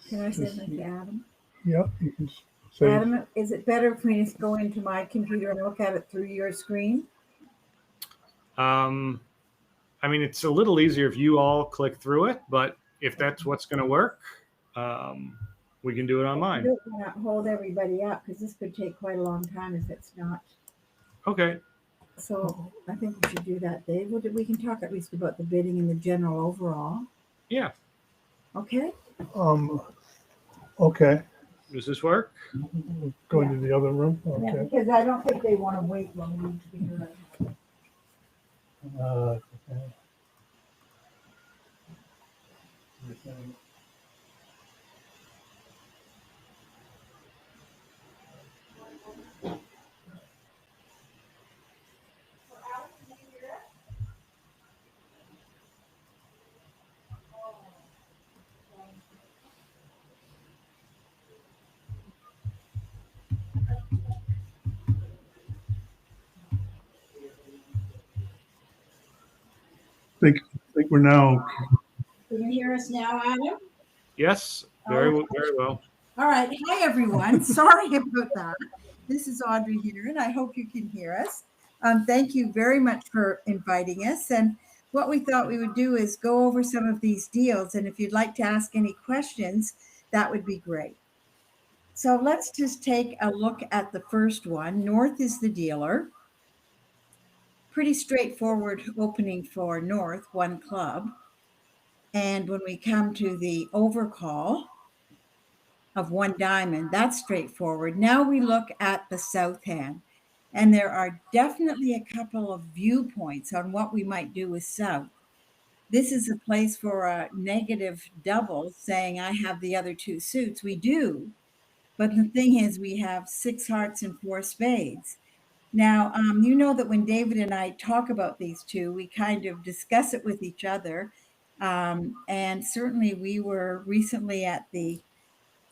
Can I say that to Adam? Yep, you can say. Adam, is it better if we just go into my computer and look at it through your screen? I mean, it's a little easier if you all click through it, but if that's what's going to work, we can do it on I mine. don't want to hold everybody up because this could take quite a long time if it's not. Okay. So I think we should do that, Dave. We can talk at least about the bidding and the general overall. Yeah. Okay. Okay. Does this work? Go into the other room. Yeah, Okay. because I don't think they want to wait long enough to be heard. Okay. I think we're now. Can you hear us now, Adam? Yes, very well. All right. Hi, everyone. Sorry about that. This is Audrey here, and I hope you can hear us. Thank you very much for inviting us. And what we thought we would do is go over some of these deals. And if you'd like to ask any questions, that would be great. So let's just take a look at the first one. North is the dealer. Pretty straightforward opening for North, one club. And when we come to the overcall of one diamond, that's straightforward. Now we look at the south hand, and there are definitely a couple of viewpoints on what we might do with south. This is a place for a negative double, saying I have the other two suits. We do, but the thing is we have 6 hearts and 4 spades. Now, you know that when David and I talk about these two, we kind of discuss it with each other. And certainly we were recently at the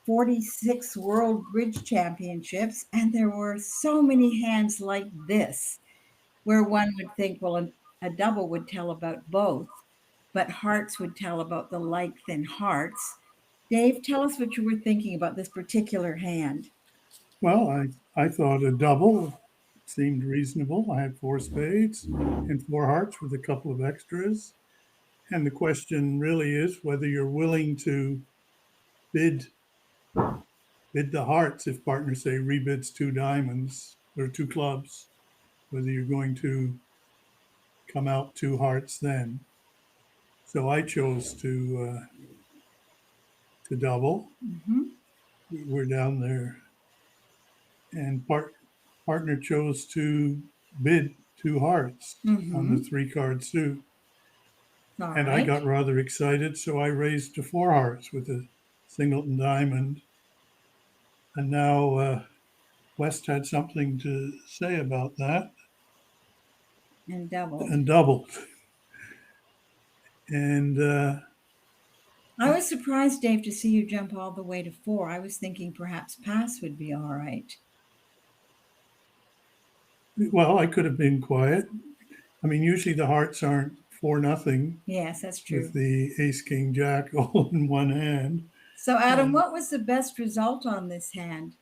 46 World Bridge Championships, and there were so many hands like this, where one would think, well, a double would tell about both, but hearts would tell about the length in hearts. Dave, tell us what you were thinking about this particular hand. Well, I thought a double seemed reasonable. I had 4 spades and 4 hearts with a couple of extras. And the question really is whether you're willing to bid the hearts if partner, say, rebids 2 diamonds or 2 clubs, whether you're going to come out 2 hearts then. So I chose to double. Mm-hmm. We're down there. And partner chose to bid 2 hearts on the 3-card suit. All and right. I got rather excited, so I raised to 4 hearts with a singleton diamond. And now West had something to say about that. And doubled. And doubled. And I was surprised, Dave, to see you jump all the way to 4. I was thinking perhaps pass would be all right. Well, I could have been quiet. I mean, usually the hearts aren't 4-0. Yes, that's true. With the ace, king, jack all in one hand. So, Adam, what was the best result on this hand?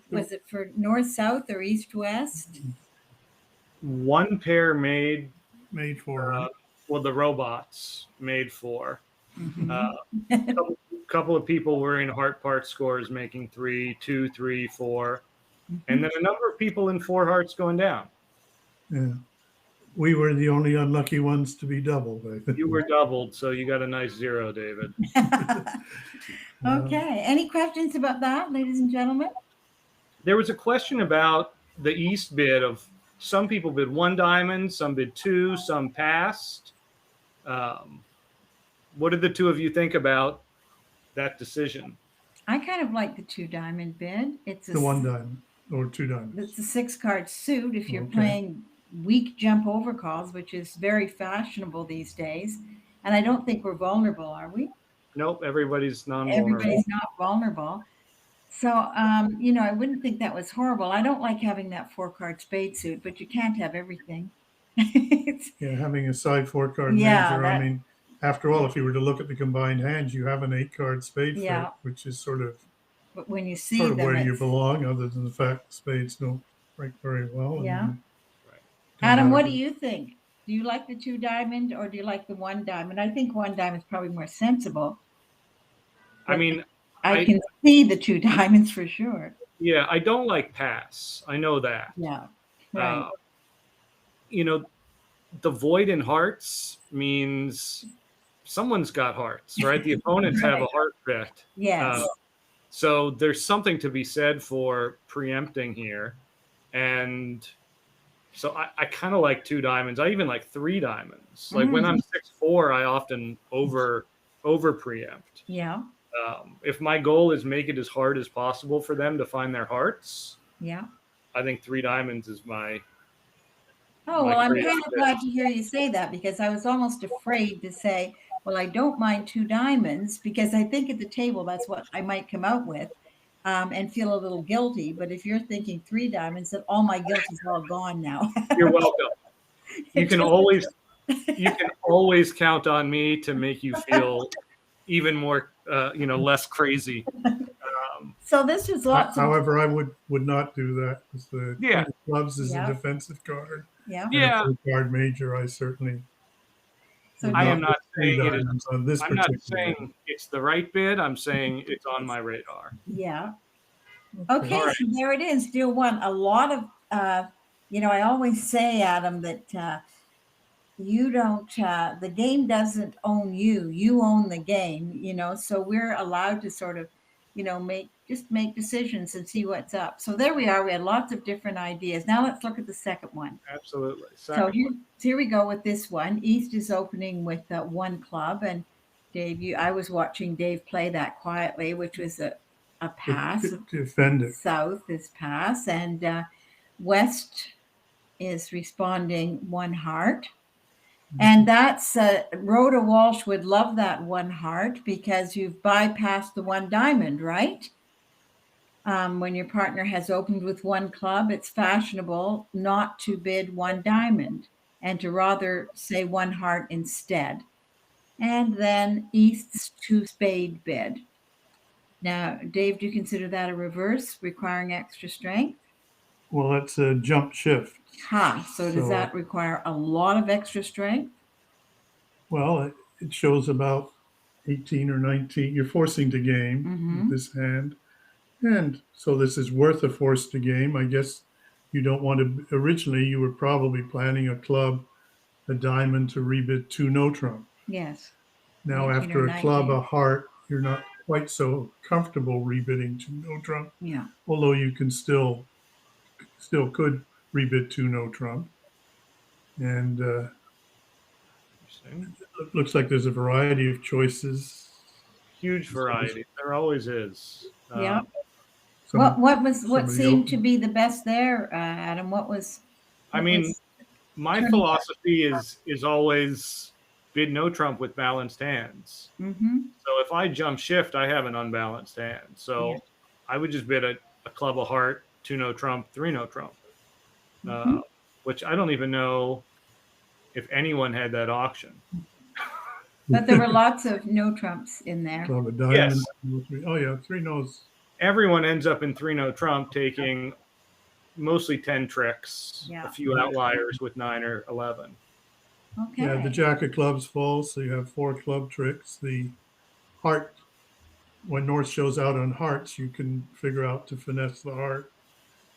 Was it for north, south, or east, west? One pair made for well, the robots made 4. Mm-hmm. Couple of people were in heart part scores making 3, 2, 3, 4, and then a number of people in 4 hearts going down. Yeah, we were the only unlucky ones to be doubled, I think. You were doubled, so you got a nice 0, David. Okay. Any questions about that, ladies and gentlemen? There was a question about the East bid of some people bid 1 diamond, some bid 2, some passed. What did the two of you think about that decision? I kind of like the 2 diamond bid. It's the 1 diamond or 2 diamonds. It's a 6-card suit if you're playing weak jump over calls, which is very fashionable these days. And I don't think we're vulnerable, are we? Nope, everybody's non-vulnerable. Everybody's not vulnerable. So, I wouldn't think that was horrible. I don't like having that 4-card spade suit, but you can't have everything. Yeah, having a side 4-card major. I mean, after all, if you were to look at the combined hands, you have an 8-card spade Yeah. fit, which is sort of But when you see them, where you it's, belong, other than the fact the spades don't break very well. And yeah. Right. don't Adam, have what a- do you think? Do you like the 2 diamond or do you like the 1 diamond? I think 1 diamond is probably more sensible. I But mean, I can see the 2 diamonds for sure. yeah, I don't like pass. I know that. Yeah. Right. You know, the void in hearts means someone's got hearts, right? The opponents have a heart bet. Yes. So there's something to be said for preempting here. And so I kind of like 2 diamonds. I even like 3 diamonds. Like when I'm 6'4", I often over preempt. Yeah. If my goal is make it as hard as possible for them to find their hearts, Yeah. I think 3 diamonds is my. Oh, my well, I'm greatest kind of bet. glad to hear you say that because I was almost afraid to say, well, I don't mind 2 diamonds because I think at the table that's what I might come out with and feel a little guilty. But if you're thinking 3 diamonds, then all my guilt is all gone now. You're welcome. You It can just- always count on me to make you feel even more, less crazy. So this was lots of, However, I would not do that because the Yeah. Queen of Clubs is Yeah. a defensive card. yeah. And Yeah. a 4-card major, I certainly So would I am put not 3 saying it is. diamonds on this I'm not particular. saying it's the right bid. I'm saying it's on my radar. yeah. Okay, All right. so there it is, deal 1. A lot of, I always say, Adam, that you don't, the game doesn't own you. You own the game, so we're allowed to sort of, make decisions and see what's up. So there we are. We had lots of different ideas. Now let's look at the second one. Absolutely. So here we go with this one. East is opening with 1 club, and Dave, I was watching Dave play that quietly, which was a pass. To defend it. South is pass, and West is responding 1 heart. And that's Rhoda Walsh would love that 1 heart because you've bypassed the 1 diamond, right? When your partner has opened with 1 club, it's fashionable not to bid 1 diamond and to rather say 1 heart instead. And then East's 2 spade bid. Now, Dave, do you consider that a reverse requiring extra strength? Well, that's a jump shift. So does that require a lot of extra strength? Well, it shows about 18 or 19. You're forcing to game with this hand. And so this is worth a force to game. I guess you don't want to, originally you were probably planning a club, a diamond to rebid 2 no trump. Yes. Now 19 after or a club, 19. a heart, you're not quite so comfortable rebidding 2 no trump. Yeah. Although you can still could rebid 2 no trump. And it looks like there's a variety of choices. Huge variety. There always is. Yeah. Some- What seemed to be the best there, Adam? My turning- philosophy is always bid no trump with balanced hands. So if I jump shift, I have an unbalanced hand. So Yeah. I would just bid a club of heart, 2 no trump, 3 no trump, which I don't even know if anyone had that auction. But there were lots of no trumps in there. Club of diamonds. Oh yeah, 3 no's. Everyone ends up in 3 no trump, taking mostly 10 tricks, Yeah. a few outliers with 9 or 11. Okay. Yeah, the jack of clubs falls, so you have 4 club tricks. The heart, when North shows out on hearts, you can figure out to finesse the heart.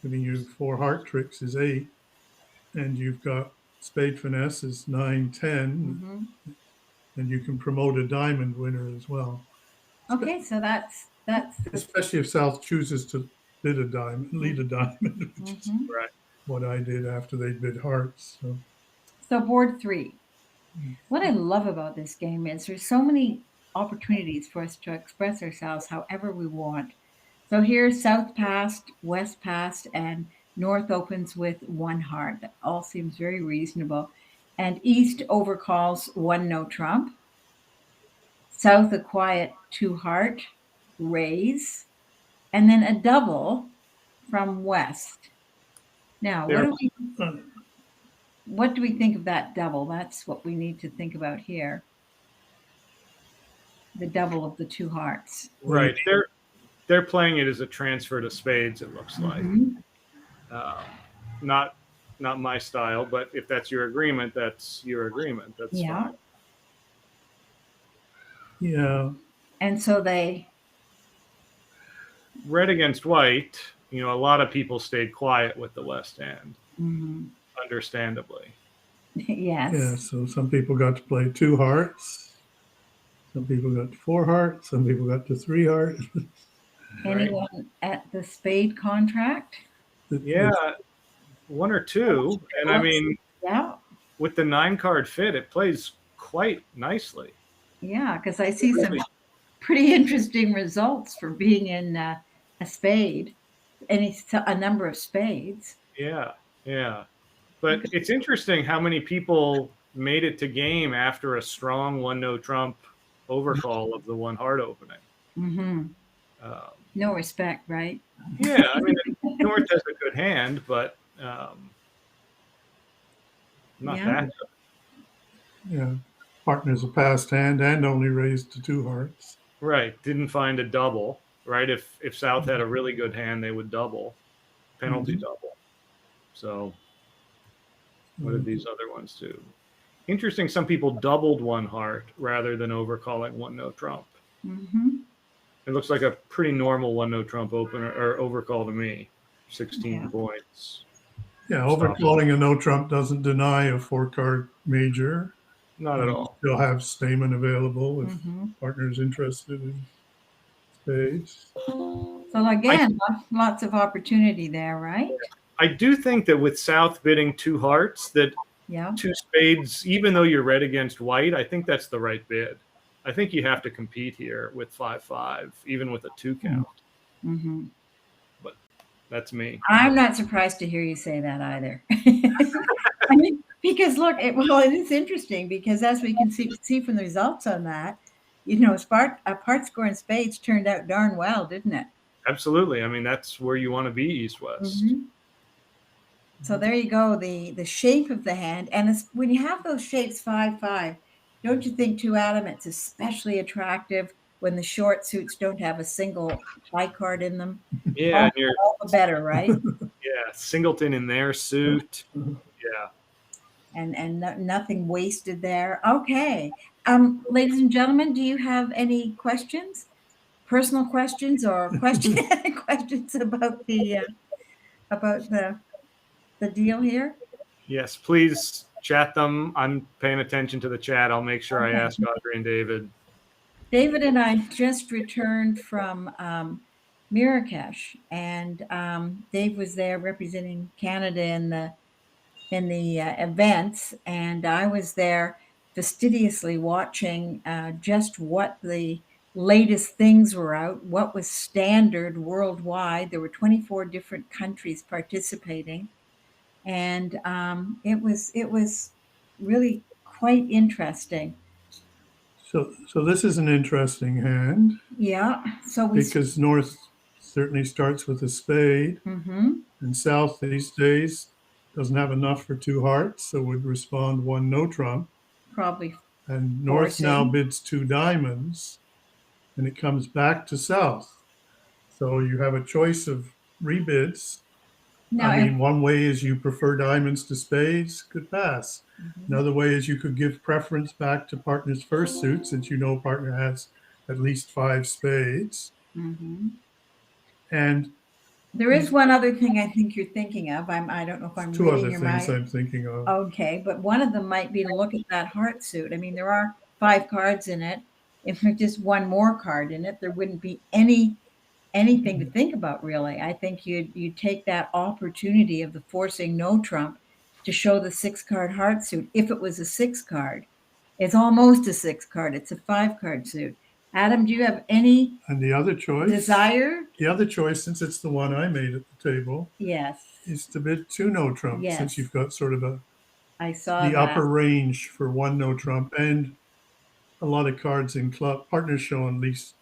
Giving you 4 heart tricks is 8, and you've got spade finesse is 9, 10, and you can promote a diamond winner as well. Okay, so that's Especially if South chooses to bid a diamond, lead a diamond, which is Right. what I did after they bid hearts. So board 3. What I love about this game is there's so many opportunities for us to express ourselves however we want. So here, South passed, West passed, and North opens with 1 heart. That all seems very reasonable. And East overcalls 1 no trump. South a quiet 2 heart, raise, and then a double from West. Now, what do we think of that double? That's what we need to think about here. the double of the two hearts. Right. They're playing it as a transfer to spades, it looks like. Mhm. Not my style, but if that's your agreement, that's your agreement. That's Yeah. fine. Yeah. And so they, Red against white, a lot of people stayed quiet with the West End, mhm. understandably. Yeah. Yes. So some people got to play 2 hearts. Some people got to 4 hearts. Some people got to 3 hearts. Right. Anyone at the spade contract? Yeah, 1 or 2. And I mean, Yeah. with the 9-card fit, it plays quite nicely. Yeah, because I see some pretty interesting results for being in a spade, a number of spades. Yeah, yeah. But it's interesting how many people made it to game after a strong 1-no trump overcall of the 1 heart opening. Mm-hmm. Um, No respect, right? yeah, I mean, North has a good hand, but not Yeah. that good. Yeah. Partner's a passed hand and only raised to 2 hearts. Right. Didn't find a double. Right. If South had a really good hand, they would double, penalty double. So what did these other ones do? Interesting. Some people doubled 1 heart rather than overcalling 1-no trump. Mm-hmm. It looks like a pretty normal 1-no trump opener or overcall to me. 16 points. Yeah, overcalling a no trump doesn't deny a 4-card major. Not at all. Still have Stamen available if Mm-hmm. partner's interested in spades. So again, lots of opportunity there, right? I do think that with South bidding 2 hearts, that Yeah. 2 spades, even though you're red against white, I think that's the right bid. I think you have to compete here with 5-5, even with a 2 count. Mm-hmm. But that's me. I'm not surprised to hear you say that either. I mean, because look, it is interesting because as we can see from the results on that, part score in spades turned out darn well, didn't it? Absolutely. I mean, that's where you want to be, East-West. Mm-hmm. So there you go, the shape of the hand. And when you have those shapes 5-5, don't you think too, Adam, it's especially attractive when the short suits don't have a single high card in them? Yeah, all the better, right? Yeah, singleton in their suit. Yeah. And nothing wasted there. Okay. Ladies and gentlemen, do you have any questions? Personal questions or questions about the deal here? Yes, please chat them. I'm paying attention to the chat. I'll make sure I ask Audrey and David. David and I just returned from Marrakesh, and Dave was there representing Canada in the events, and I was there fastidiously watching just what the latest things were out, what was standard worldwide. There were 24 different countries participating, and it was really quite interesting. So this is an interesting hand. Yeah. So because North certainly starts with a spade, and South these days doesn't have enough for 2 hearts, so would respond 1 no trump. Probably. And North now bids 2 diamonds, and it comes back to South. So you have a choice of rebids. Now, I mean, one way is you prefer diamonds to spades, could pass. Another way is you could give preference back to partner's first suit, since you know partner has at least 5 spades. And there is one other thing I think you're thinking of. I don't know if I'm two reading other your things mind. I'm thinking of. Okay, but one of them might be to look at that heart suit. I mean, there are 5 cards in it. If there's just one more card in it, there wouldn't be anything to think about, really. I think you'd take that opportunity of the forcing no trump to show the 6-card heart suit. If it was a 6 card, it's almost a 6 card. It's a 5-card suit. Adam, do you have any and the other choice desire? The other choice, since it's the one I made at the table, yes, is to bid 2 no trump, yes, since you've got sort of the upper range for 1 no trump, and a lot of cards in club. Partners show at least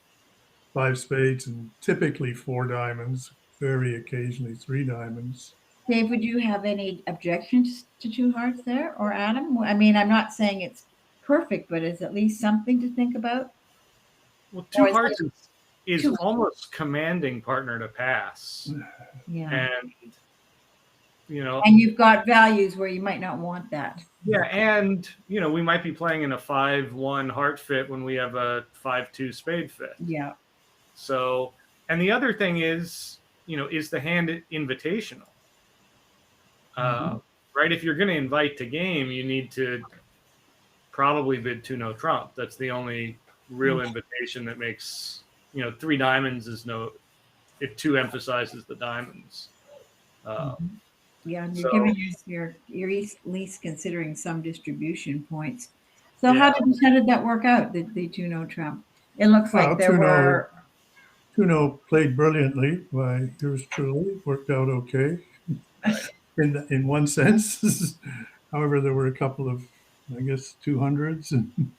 5 spades and typically 4 diamonds, very occasionally 3 diamonds. Dave, would you have any objections to 2 hearts there, or Adam? I mean, I'm not saying it's perfect, but it's at least something to think about. Well, Or two is hearts is two- almost commanding partner to pass. Yeah. And, And you've got values where you might not want that. yeah. And, we might be playing in a 5-1 heart fit when we have a 5-2 spade fit. Yeah. So, and the other thing is, is the hand invitational? Right? If you're going to invite to game, you need to probably bid 2 no trump. That's the only real invitation that makes, 3 diamonds is no, if 2 emphasizes the diamonds. Yeah, and you're So- giving us you're at least considering some distribution points. So how did that work out? The 2 no trump. It looks like there were. Tuno played brilliantly by yours truly. Worked out okay in one sense. However, there were a couple of, I guess, 200s and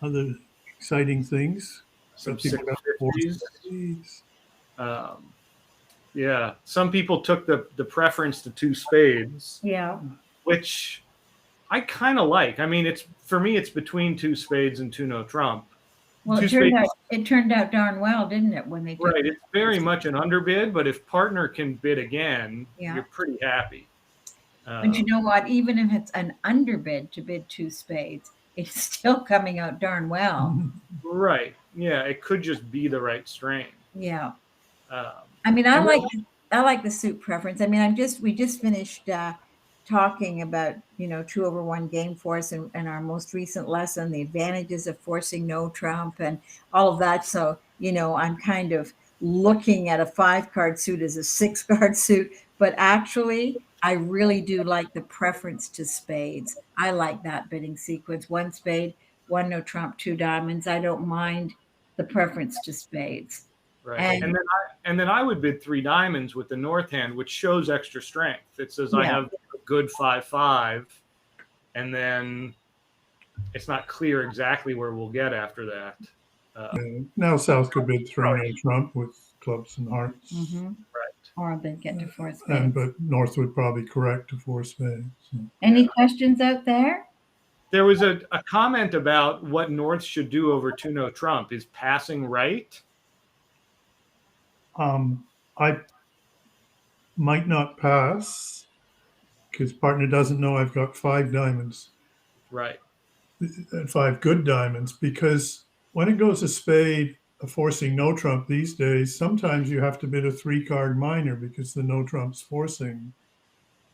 other exciting things. Some People got 650s. 450s. Yeah, some people took the preference to 2 spades, Yeah. which I kind of like. I mean, for me, it's between 2 spades and 2 no trump. Well, it turned out darn well, didn't it? When they took Right, it's very much an underbid, but if partner can bid again, you're pretty happy. But you know what? Even if it's an underbid to bid 2 spades, it's still coming out darn well. Right. Yeah, it could just be the right strain. Yeah. I mean, I like the suit preference. I mean, we just finished talking about 2/1 game force and our most recent lesson, the advantages of forcing no trump and all of that. So I'm kind of looking at a 5-card suit as a 6-card suit, but actually I really do like the preference to spades. I like that bidding sequence: 1 spade, 1 no trump, 2 diamonds. I don't mind the preference to spades. Right. And then I would bid 3 diamonds with the north hand, which shows extra strength. It says I have a good 5-5, and then it's not clear exactly where we'll get after that. Now South could bid 3 no trump with clubs and hearts. Right. Or they get to 4 spades. But North would probably correct to 4 spades. So. Any questions out there? There was a comment about what North should do over 2 no trump. Is passing right? I might not pass because partner doesn't know I've got 5 diamonds. Right. 5 good diamonds, because when it goes a spade, forcing no trump these days, sometimes you have to bid a 3-card minor because the no trump's forcing.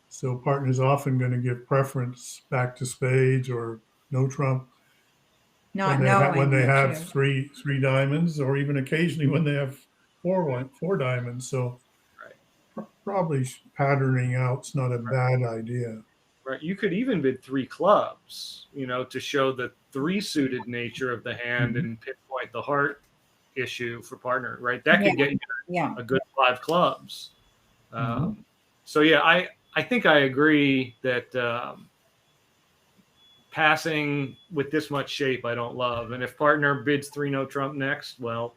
So partner's often going to give preference back to spades or no trump when they have three diamonds, or even occasionally when they have 4 diamonds. So probably patterning out's not a bad idea. Right. You could even bid 3 clubs, to show the 3-suited nature of the hand and pinpoint the heart issue for partner. Right. That could get you a good 5 clubs. So yeah, I think I agree that passing with this much shape I don't love. And if partner bids 3 no trump next, well,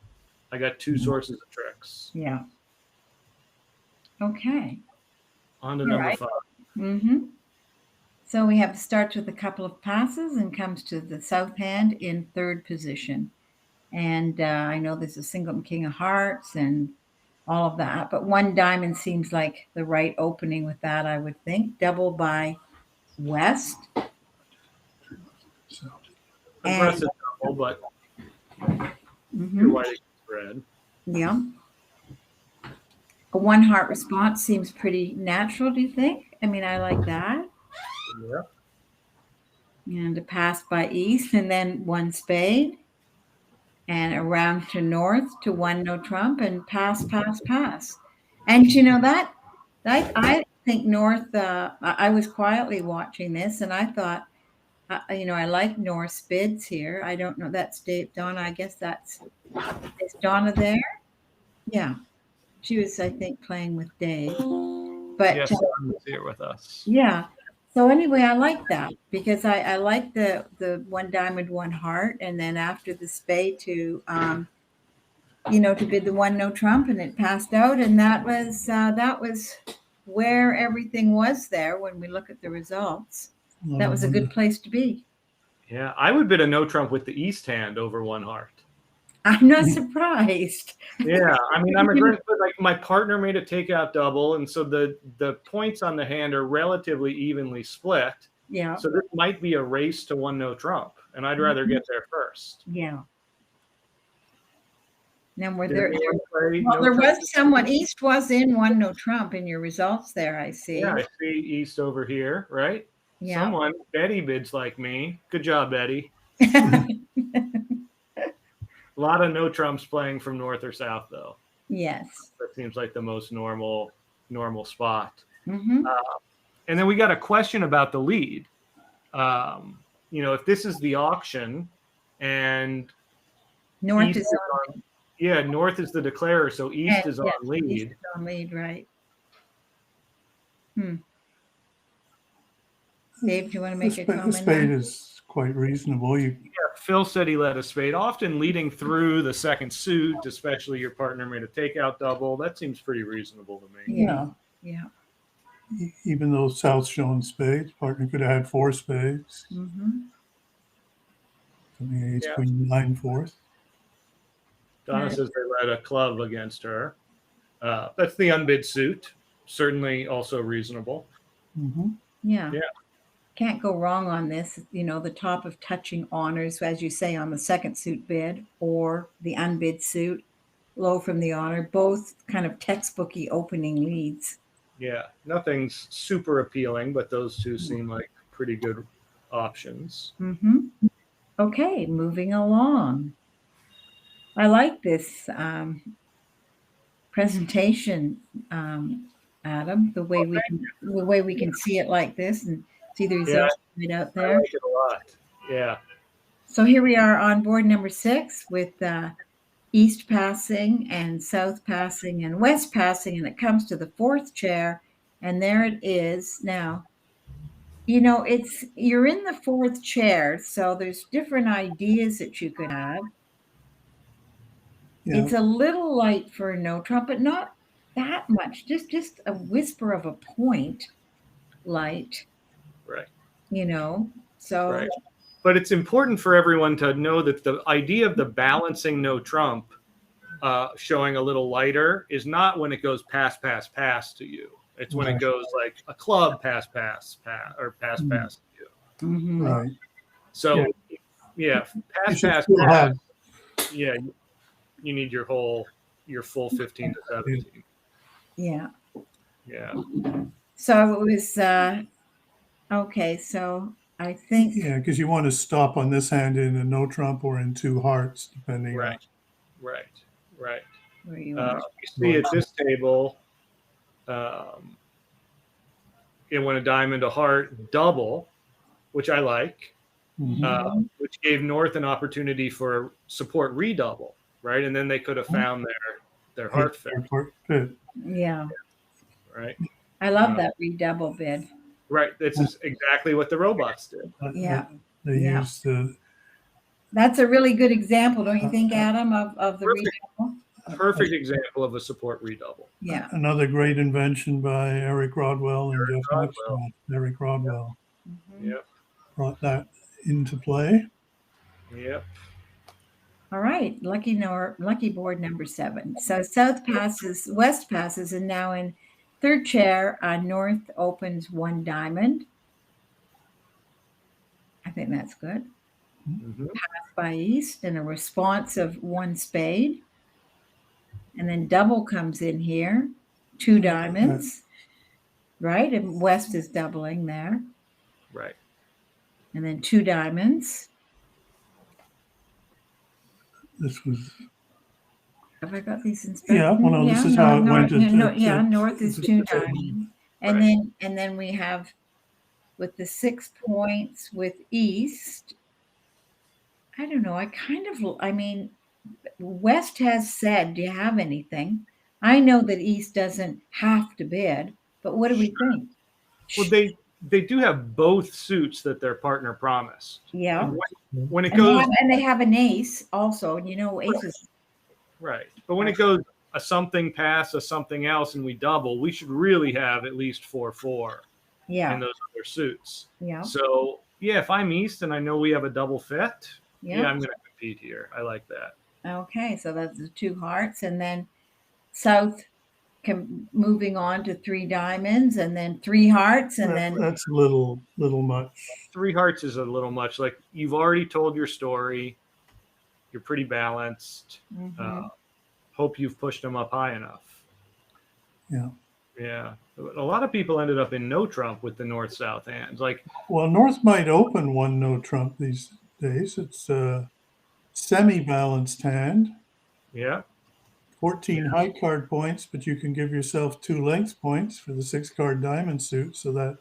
I got 2 sources of tricks. Yeah. Okay. On to number 5. So we have starts with a couple of passes and comes to the south hand in 3rd position. And I know there's a single king of hearts and all of that, but 1 diamond seems like the right opening with that, I would think. Double by West. Aggressive double, but your white is red. Yeah. A 1 heart response seems pretty natural, do you think? I mean, I like that. Yeah. And a pass by East, and then 1 spade. And around to North to 1 no trump, and pass. And that I think North, I was quietly watching this and I thought, I like North's bids here. I don't know. That's Donna. I guess is Donna there? Yeah. She was, I think, playing with Dave. But yes, Swan was here with us. Yeah. So anyway, I like that because I like the 1 diamond, 1 heart, and then after the spade to to bid the 1 no trump, and it passed out, and that was where everything was there when we look at the results. That was a good place to be. Yeah, I would bid a no trump with the East hand over 1 heart. I'm not surprised. Yeah, I mean, I'm agreeing, but like my partner made a takeout double, and so the points on the hand are relatively evenly split. Yeah. So this might be a race to one no trump, and I'd rather get there first. Yeah. Now were Did there? anyone play Well, no there trump? was someone. East was in one no trump in your results there. I see. Yeah, I see East over here, right? Yeah. Someone, Betty bids like me. Good job, Betty. A lot of no trumps playing from north or south, though. Yes. That seems like the most normal spot. Mm-hmm. And then we got a question about the lead. If this is the auction and North East is on. North is the declarer, so East is on lead. East is on lead, right? Dave, do you want to make a comment? The spade is quite reasonable. Phil said he led a spade, often leading through the second suit, especially your partner made a takeout double. That seems pretty reasonable to me. Yeah. Yeah. Even though South's showing spades, partner could have had 4 spades. Mm-hmm. Something ace, queen, 9, 4th. Donna says they led a club against her. That's the unbid suit. Certainly also reasonable. Mm-hmm. Yeah. Can't go wrong on this. The top of touching honors, as you say, on the second suit bid or the unbid suit, low from the honor, both kind of textbooky opening leads. Yeah, nothing's super appealing, but those two seem like pretty good options. Mm-hmm. Okay, moving along. I like this presentation, Adam. The way we can see it like this and see the results right out there. I like it a lot. Yeah. So here we are on board number 6 with East passing and South passing and West passing, and it comes to the 4th chair, and there it is. Now, you're in the 4th chair, so there's different ideas that you could have. Yeah. It's a little light for a no trump, but not that much. Just a whisper of a point light. Right. So. Right. But it's important for everyone to know that the idea of the balancing no trump showing a little lighter is not when it goes pass, pass, pass to you. It's when it goes like a club pass, pass, pass, or pass, pass to you. Mm-hmm. Right. So, pass, pass, pass. Yeah, you need your full 15 to 17. Yeah. Yeah. So it was okay. So I think because you want to stop on this hand in a no trump or in 2 hearts, depending. Right. Where you see at this table, when a diamond, a heart, double, which I like, which gave North an opportunity for support redouble, right? And then they could have found their heart fit. Yeah. Right. I love that redouble bid. Right. This is exactly what the robots did. Yeah. They used the. That's a really good example, don't you think, Adam, of the redouble? Perfect example of a support redouble. Yeah. Another great invention by Eric Rodwell and Jeff Maxwell. Eric Rodwell brought that into play. Yep. All right. Lucky board number 7. So West passes, and now in 3rd chair, North opens 1 diamond. I think that's good. Mm-hmm. Pass by East and a response of 1 spade. And then double comes in here, 2 diamonds, right? And West is doubling there. Right. And then 2 diamonds. This was. Have I got these in spec? This is how it went. North is 2 diamonds. And then we have with the 6 points with East. I don't know. West has said, do you have anything? I know that East doesn't have to bid, but what do we think? Well, they do have both suits that their partner promised. Yeah. When it goes, and they have an ace also, and aces. Right. But when it goes a something pass, a something else, and we double, we should really have at least 4-4. Yeah. In those other suits. Yeah. So if I'm East and I know we have a double fit, I'm going to compete here. I like that. Okay, so that's the 2 hearts, and then south moving on to 3 diamonds, and then 3 hearts, and then That's a little much. 3 hearts is a little much. Like, you've already told your story. You're pretty balanced. Hope you've pushed them up high enough. Yeah. Yeah. A lot of people ended up in no trump with the north-south hands. Like, well, North might open one no trump these days. It's a semi-balanced hand. yeah. 14 high card points, but you can give yourself 2 length points for the 6-card diamond suit, so that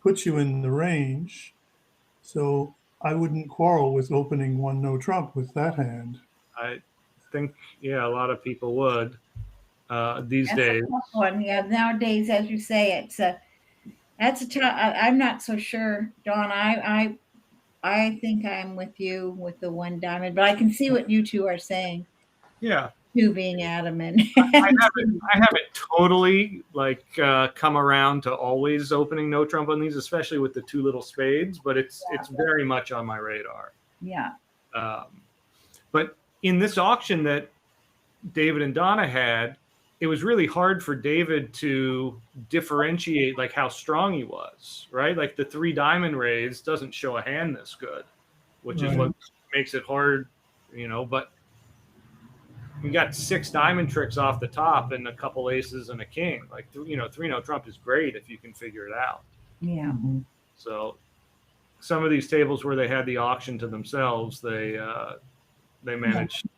puts you in the range. So I wouldn't quarrel with opening one no trump with that hand. I think, yeah, a lot of people would these that's days. a tough one. Yeah, nowadays, as you say, that's a tough. I'm not so sure, Dawn. I think I'm with you with the 1 diamond, but I can see what you two are saying. Yeah. 2 being adamant. I haven't totally like come around to always opening no trump on these, especially with the 2 little spades, but it's very much on my radar. Yeah. But in this auction that David and Donna had, it was really hard for David to differentiate like how strong he was, right? Like the 3 diamond raise doesn't show a hand this good, which is what makes it hard, but we got 6 diamond tricks off the top and a couple aces and a king. Like, 3 no trump is great if you can figure it out. Yeah. So some of these tables where they had the auction to themselves, they managed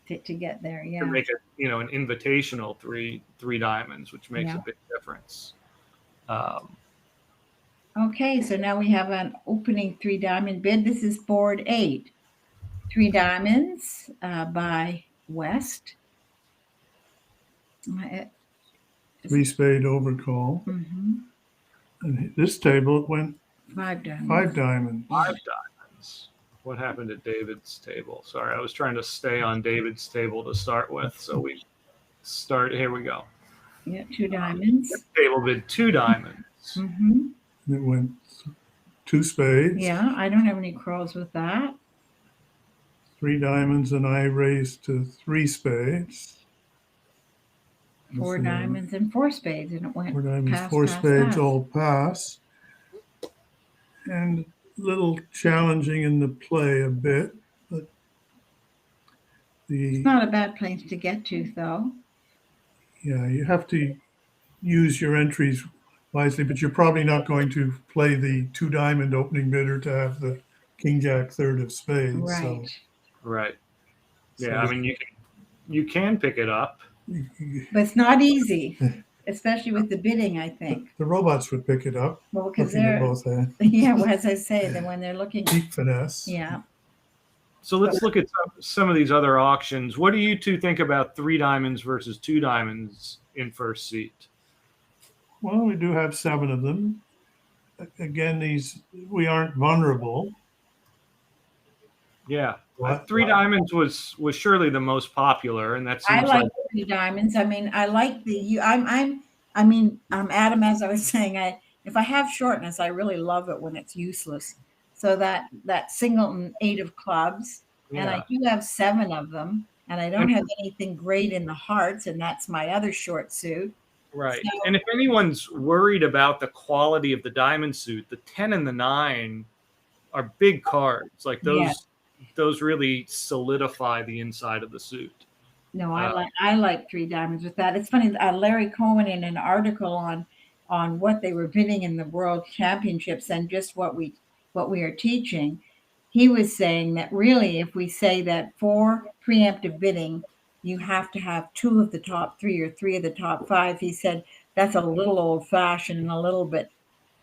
to get there. Yeah. to make it, an invitational 3 diamonds, which makes a big difference. Okay, so now we have an opening 3 diamond bid. This is board 8. 3 diamonds by West. 3 spade overcall. And this table went 5 diamonds. 5 diamonds. 5 diamonds. What happened at David's table? Sorry, I was trying to stay on David's table to start with. So we start. Here we go. Yeah, 2 diamonds. This table bid 2 diamonds. It went 2 spades. Yeah, I don't have any quarrels with that. 3 diamonds, and I raised to 3 spades. 4 diamonds and 4 spades, and it went 4 diamonds, pass, 4 pass, spades, pass. all pass. And a little challenging in the play a bit, but It's not a bad place to get to, though. Yeah, you have to use your entries wisely, but you're probably not going to play the 2 diamond opening bidder to have the king jack third of spades. Right. So, Right. Yeah, I mean, you can pick it up. But it's not easy, especially with the bidding, I think. The robots would pick it up. Well, because looking at they're, both hands. yeah, well, as I say, then when they're looking, Deep finesse. yeah. So let's look at some of these other auctions. What do you two think about 3 diamonds versus 2 diamonds in first seat? Well, we do have 7 of them. Again, we aren't vulnerable. Yeah, 3 diamonds was surely the most popular, and that I seems like 3 diamonds. I mean, I like Adam, as I was saying, if I have shortness, I really love it when it's useless. So that singleton 8 of clubs, and I do have 7 of them, and I don't have anything great in the hearts, and that's my other short suit. Right. So, and if anyone's worried about the quality of the diamond suit, the 10 and the 9 are big cards. Like those really solidify the inside of the suit. No, I like 3 diamonds with that. It's funny. Larry Cohen, in an article on what they were bidding in the World Championships and just what we are teaching, he was saying that really, if we say that for preemptive bidding, you have to have 2 of the top 3 or 3 of the top 5. He said that's a little old-fashioned and a little bit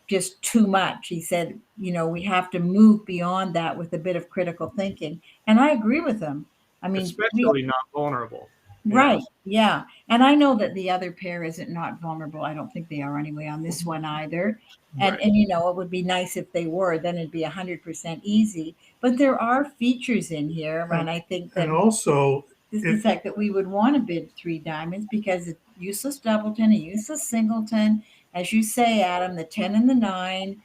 just too much. He said, we have to move beyond that with a bit of critical thinking. And I agree with him. I mean, especially not vulnerable. Right. Yeah. And I know that the other pair isn't not vulnerable. I don't think they are anyway on this one either. And it would be nice if they were, then it'd be 100% easy. But there are features in here. And I think that also this is the fact that we would want to bid 3 diamonds because it's useless doubleton, a useless singleton. As you say, Adam, the 10 and the 9,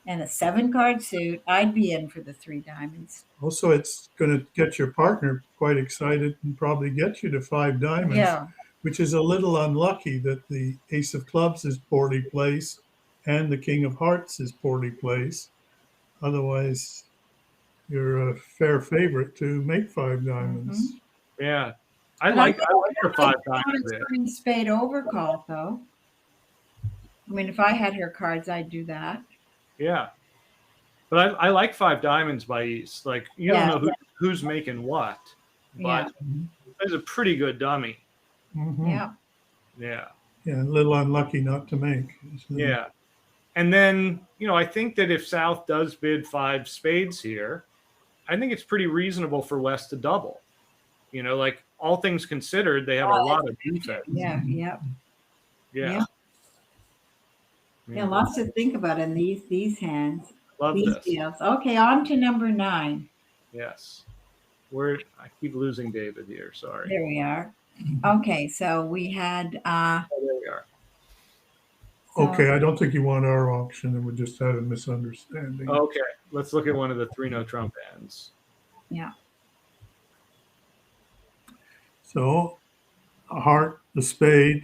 and a 7-card suit, I'd be in for the 3 diamonds. Also, it's going to get your partner quite excited and probably get you to 5 diamonds, Yeah. which is a little unlucky that the ace of clubs is poorly placed and the king of hearts is poorly placed. Otherwise, you're a fair favorite to make 5 diamonds. Yeah. I But like don't the 5 think I diamond would bid. screen spade overcall, though. I mean, if I had her cards, I'd do that. Yeah. But I like 5 diamonds by East. Like, you Yeah. don't know who's making what, Yeah. but it's a pretty good dummy. Mhm. Yeah. Yeah. Yeah, a little unlucky not to make. Yeah. And then, I think that if South does bid 5 spades here, I think it's pretty reasonable for West to double. Like all things considered, they have a lot of defense. Yeah. Yeah. Yeah. Yeah. Lots to think about in these hands. Love These this. deals. Okay, on to number 9. Yes. I keep losing David here. Sorry. There we are. Okay, so we had Oh, there we are. Okay, I don't think you want our auction. And we just had a misunderstanding. Okay. Let's look at one of the 3 no trump hands. Yeah. So, a heart, the spade.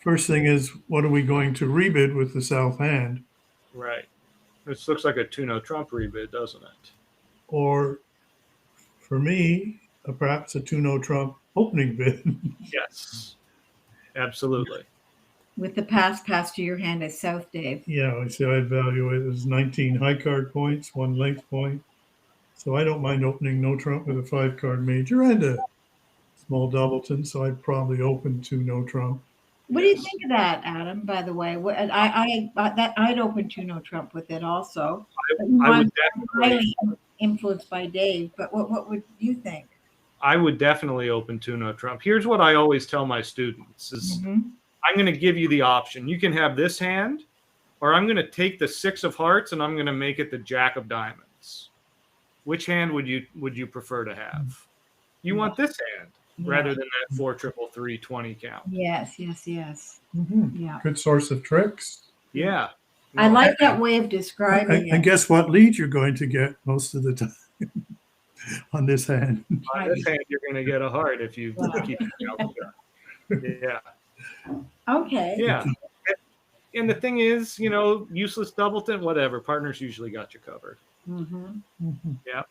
First thing is, what are we going to rebid with the south hand? Right. This looks like a 2 no trump rebid, doesn't it? Or, for me, perhaps a 2 no trump opening bid. Yes. Absolutely. With the pass to your hand as South, Dave. Yeah, I see. I'd value it as 19 high card points, 1 length point. So I don't mind opening no trump with a 5-card major and a small doubleton. So I'd probably open 2 no trump. What do you think of that, Adam? By the way, I'd open 2 no trump with it also. I would definitely. Highly influenced by Dave, but what would you think? I would definitely open 2 no trump. Here's what I always tell my students: is I'm going to give you the option. You can have this hand, or I'm going to take the 6 of hearts and I'm going to make it the jack of diamonds. Which hand would you prefer to have? You want this hand rather than that 4 triple 3 20 count. Yes. Mm-hmm. Yeah. Good source of tricks. Yeah. I like that way of describing it. And guess what lead you're going to get most of the time on this hand? On this hand, you're going to get a heart if you keep it. Yeah. Okay. Yeah. And the thing is, useless doubleton, whatever. Partners usually got you covered. Yeah.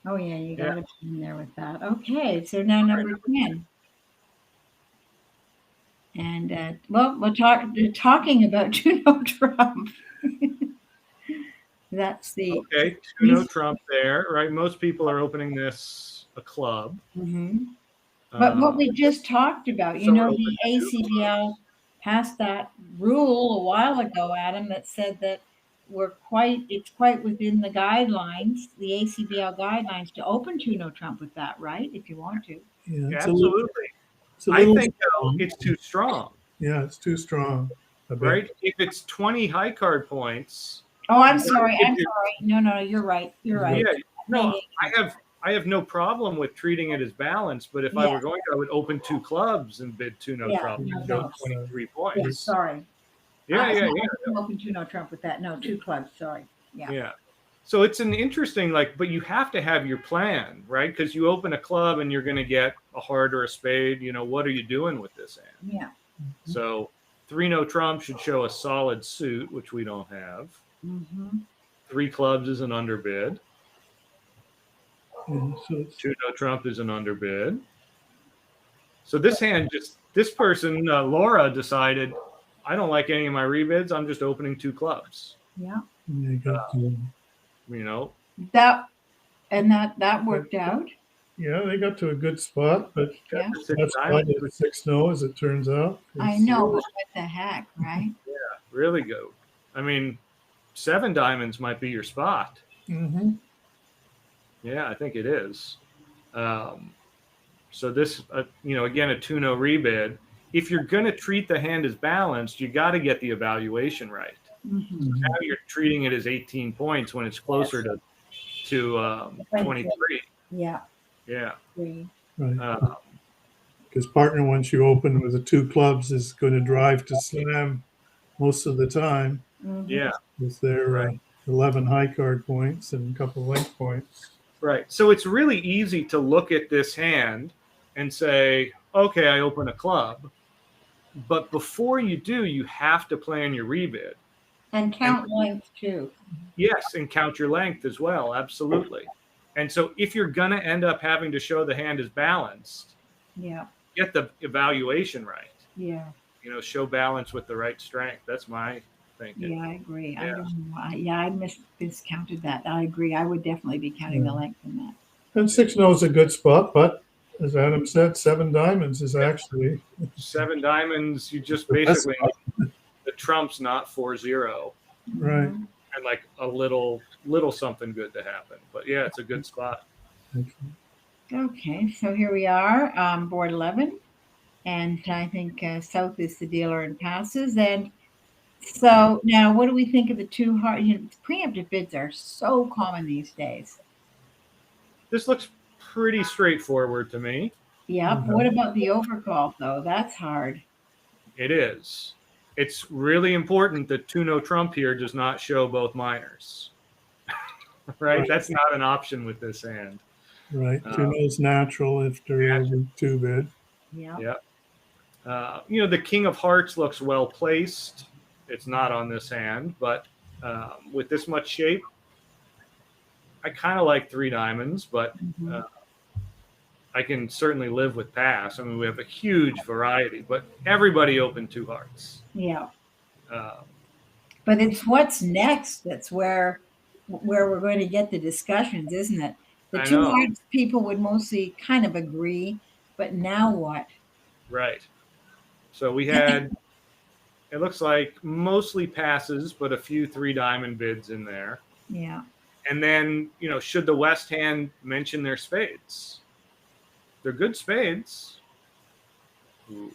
Oh, yeah, you got to be in there with that. Okay, so now number 10. And, we're talking about 2 no trump. That's the... Okay, 2 no trump there, right? Most people are opening this a club. But what we just talked about, the ACBL passed that rule a while ago, Adam, that said that it's quite within the guidelines, the ACBL guidelines, to open 2 no trump with that, right? If you want to. Yeah, absolutely. I think it's too strong. Yeah, it's too strong. Right? If it's 20 high card points. Oh, I'm sorry. No, you're right. Yeah, no, I have no problem with treating it as balanced, but if I were going to, I would open 2 clubs and bid 2 no trump and go 23 points. Yeah, sorry. Yeah. Open 2 no trump with that. No, 2 clubs. Sorry. Yeah. So it's an interesting, but you have to have your plan, right? Because you open a club and you're going to get a heart or a spade. What are you doing with this hand? Yeah. So 3 no trump should show a solid suit, which we don't have. 3 clubs is an underbid. 2 no trump is an underbid. So this hand this person, Laura, decided, I don't like any of my rebids. I'm just opening 2 clubs. Yeah. That worked out. Yeah, they got to a good spot, but that's why the 6 no, as it turns out. I know, but what the heck, right? Yeah, really good. I mean, 7 diamonds might be your spot. Yeah, I think it is. So this, again, a 2 no rebid. If you're going to treat the hand as balanced, you got to get the evaluation right. So now you're treating it as 18 points when it's closer to 23. Yeah. Right. Because partner, once you open with the 2 clubs, is going to drive to slam most of the time. Yeah. With their 11 high card points and a couple length points. Right. So it's really easy to look at this hand and say, okay, I open a club. But before you do, you have to plan your rebid. And count length too. Yes, and count your length as well. Absolutely. And so if you're going to end up having to show the hand is balanced, Yeah. get the evaluation right. Yeah. You know, show balance with the right strength. That's my thinking. Yeah, I agree. I Yeah. don't know why. Yeah, I miscounted that. I agree. I would definitely be counting the length in that. And 6-0 is a good spot, but as Adam said, 7 diamonds is actually 7 diamonds, you just the best basically spot. the trump's not 4-0. Right. And like a little something good to happen. But yeah, it's a good spot. Okay, so here we are, board 11. And I think South is the dealer in passes. And so now what do we think of the two hard, preemptive bids are so common these days. This looks pretty straightforward to me. Yeah. Mhm. What about the overcall though? That's hard. It is. It's really important that 2-no trump here does not show both minors. Right? That's not an option with this hand. Right. 2-0 is natural if they're over 2 bid. Yeah. Yeah. The king of hearts looks well placed. It's not on this hand, but with this much shape, I kind of like 3 diamonds, but I can certainly live with pass. I mean, we have a huge variety, but everybody opened 2 hearts. Yeah. But it's what's next that's where we're going to get the discussions, isn't it? The 2 hearts people would mostly kind of agree, but now what? Right. So we had, it looks like mostly passes, but a few 3 diamond bids in there. Yeah. And then, should the West hand mention their spades? They're good spades. Ooh.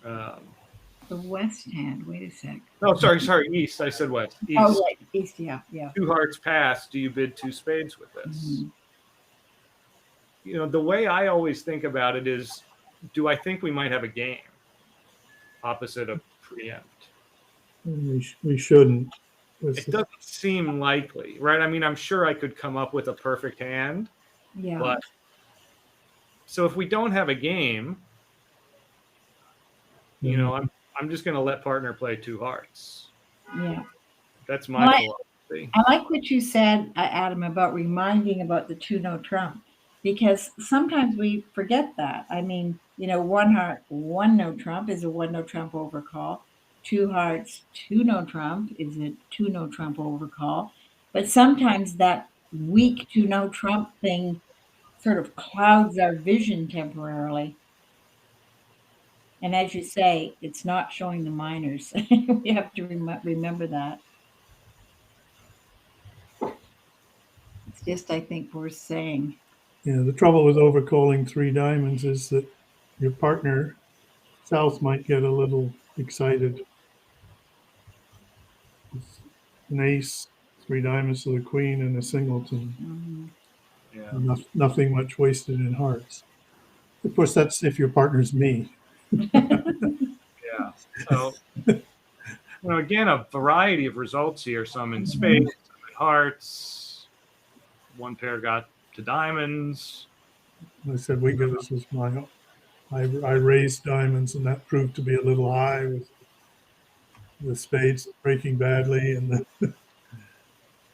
The West hand. Wait a sec. Oh, sorry, East. I said West. East. Oh, right. East. Yeah. 2 hearts pass. Do you bid 2 spades with this? The way I always think about it is, do I think we might have a game opposite of preempt? We shouldn't. It doesn't seem likely, right? I mean, I'm sure I could come up with a perfect hand. Yeah. But so if we don't have a game, I'm just going to let partner play 2 hearts. Yeah. That's my philosophy. I like what you said, Adam, about reminding about the 2-no trump, because sometimes we forget that. I mean, 1 heart, 1-no trump is a 1-no trump overcall. 2 hearts, 2-no trump is a 2-no trump overcall. But sometimes that weak 2-no trump thing sort of clouds our vision temporarily. And as you say, it's not showing the minors. We have to remember that. It's just, I think, worth saying. Yeah, the trouble with overcalling 3 diamonds is that your partner, South, might get a little excited. It's an ace, 3 diamonds to the queen, and a singleton. Yeah. Nothing much wasted in hearts. Of course, that's if your partner's me. Yeah. So, again, a variety of results here. Some in spades, some in hearts. 1 pair got to diamonds. I said, this was I raised diamonds, and that proved to be a little high with the spades breaking badly and the